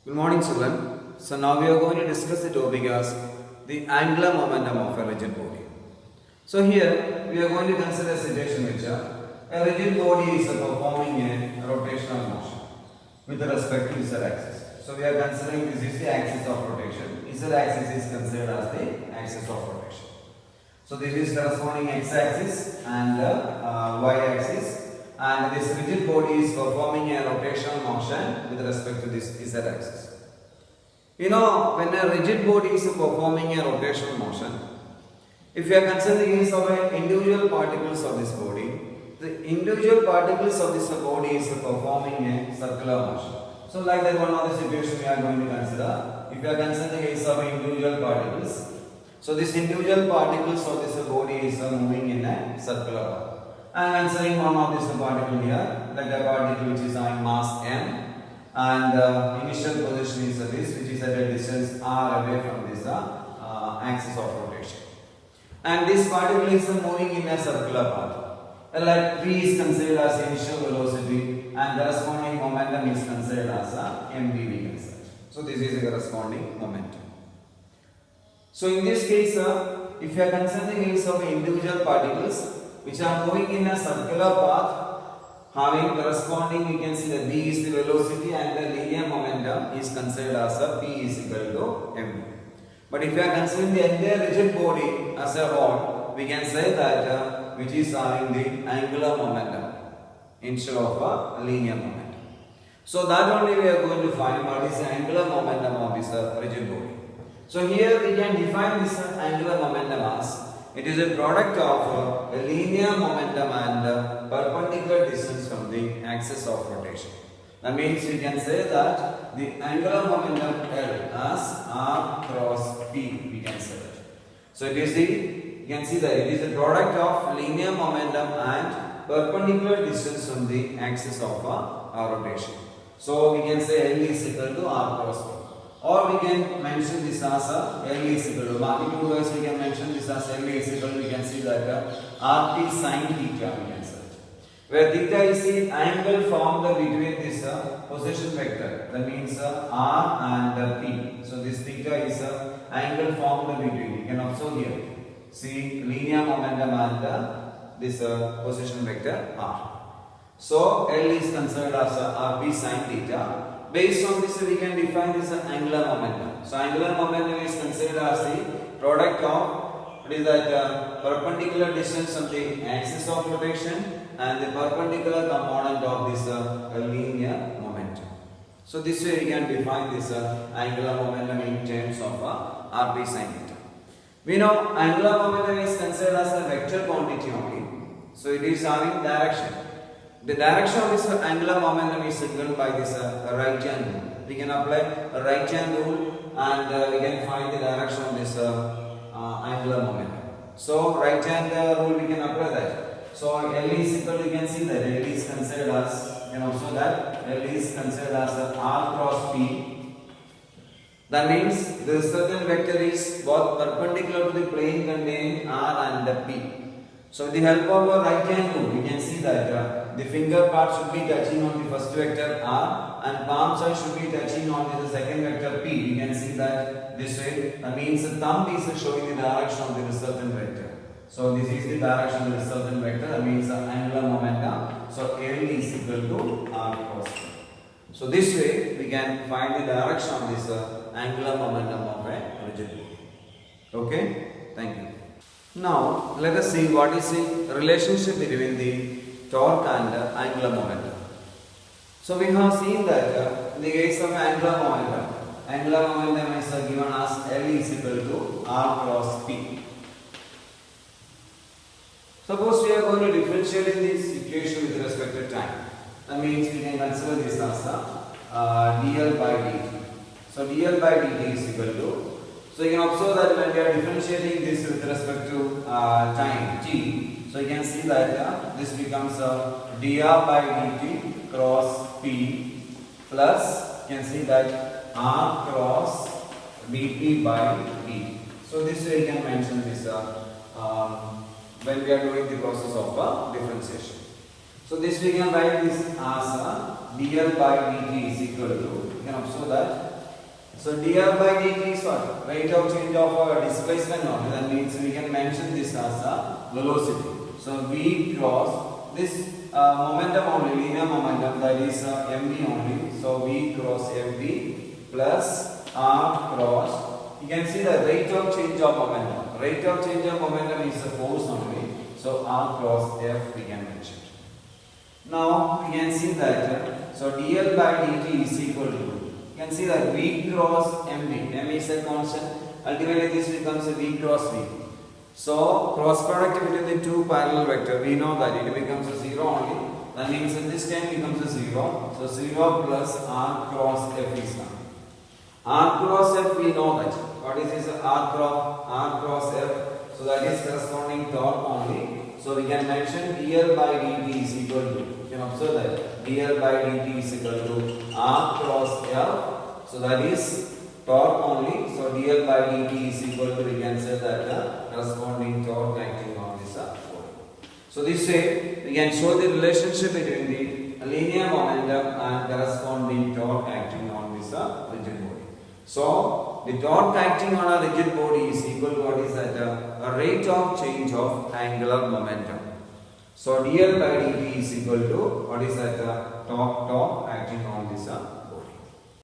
Good morning, children. So now we are going to discuss the Tobigas, the angular momentum of a rigid body. So here we are going to consider a situation which a rigid body is performing a rotational motion with respect to Z axis. So we are considering this is the axis of rotation. Z axis is considered as the axis of rotation. So this is corresponding x axis and y axis. And this rigid body is performing a rotational motion with respect to this Z axis. You know, when a rigid body is performing a rotational motion, if you are considering the case of individual particles of this body, the individual particles of this body is performing a circular motion. So like that one of the situation we are going to consider. If you are considering the case of individual particles, so this individual particles of this body is moving in a circular path. I am considering one of this particle here, like a particle which is having mass m, and initial position is this, which is at a distance r away from this axis of rotation. And this particle is moving in a circular path. Like v is considered as initial velocity, and corresponding momentum is considered as mv. So this is the corresponding momentum. So in this case, if you are considering the case of individual particles which are moving in a circular path, having corresponding, we can see that v is the velocity and the linear momentum is considered as p is equal to m. But if you are considering the entire rigid body as a whole, we can say that which is having the angular momentum instead of a linear momentum. So that only we are going to find what is the angular momentum of this rigid body. So here we can define this angular momentum as it is a product of a linear momentum and perpendicular distance from the axis of rotation. That means we can say that the angular momentum L as R cross P, we can say that. So it is you can see that it is a product of linear momentum and perpendicular distance from the axis of our rotation. So we can say L is equal to R cross P. Or we can mention this as L is equal to, magnitude wise we can mention this as L is equal to, we can see that RT sin theta, we can say. Where theta is the angle formed between this position vector, that means R and P. So this theta is angle formed between, you can observe here. See linear momentum and this position vector R. So L is considered as RP sin theta. Based on this, we can define this angular momentum. So angular momentum is considered as the product of what is that perpendicular distance from the axis of rotation and the perpendicular component of this linear momentum. So this way we can define this angular momentum in terms of RP sin theta. We know angular momentum is considered as a vector quantity only. So it is having direction. The direction of this angular momentum is given by this right hand rule. We can apply a right hand rule and we can find the direction of this angular momentum. So right hand rule we can apply that. So L is equal to, you can see that L is considered as, you can also that L is considered as R cross P. That means this certain vector is both perpendicular to the plane containing R and P. So with the help of a right hand rule, we can see that the finger part should be touching on the first vector R and palm side should be touching on the second vector P. We can see that this way. That means the thumb is showing the direction of the resultant vector. So this is the direction of the resultant vector. That means the angular momentum. So L is equal to R cross P. So this way we can find the direction of this angular momentum of a rigid body. Okay? Thank you. Now let us see what is the relationship between the torque and angular momentum. So we have seen that in the case of angular momentum is given as L is equal to R cross P. Suppose we are going to differentiate in this equation with respect to time. That means we can consider this as dl by dt. So dl by dt is equal to, so you can observe that when we are differentiating this with respect to time t, so you can see that this becomes dr by dt cross p plus, you can see that r cross dt by dt. So this way you can mention this when we are doing the process of differentiation. So this we can write this as dl by dt is equal to, you can observe that So dl by dt is what? Rate of change of displacement only. That means we can mention this as a velocity. So v cross this momentum only, linear momentum, that is mv only. So v cross mv plus r cross. You can see the rate of change of momentum. Rate of change of momentum is the force only. So r cross f we can mention. Now we can see that so dl by dt is equal to, you can see that v cross mv. M is a constant. Ultimately this becomes a v cross v. So cross product between the two parallel vector, we know that it becomes a 0 only. That means in this time becomes a 0. So 0 plus r cross f is now. R cross f we know that. What is this r cross f? So that is corresponding torque only. So we can mention dl by dt is equal to, you can observe that dl by dt is equal to r cross f. So that is torque only. So dl by dt is equal to, we can say that the corresponding torque acting on this body. So this way we can show the relationship between the linear momentum and corresponding torque acting on this rigid body. So the torque acting on a rigid body is equal to what is that? A rate of change of angular momentum. So dl by dt is equal to what is that? Torque acting on this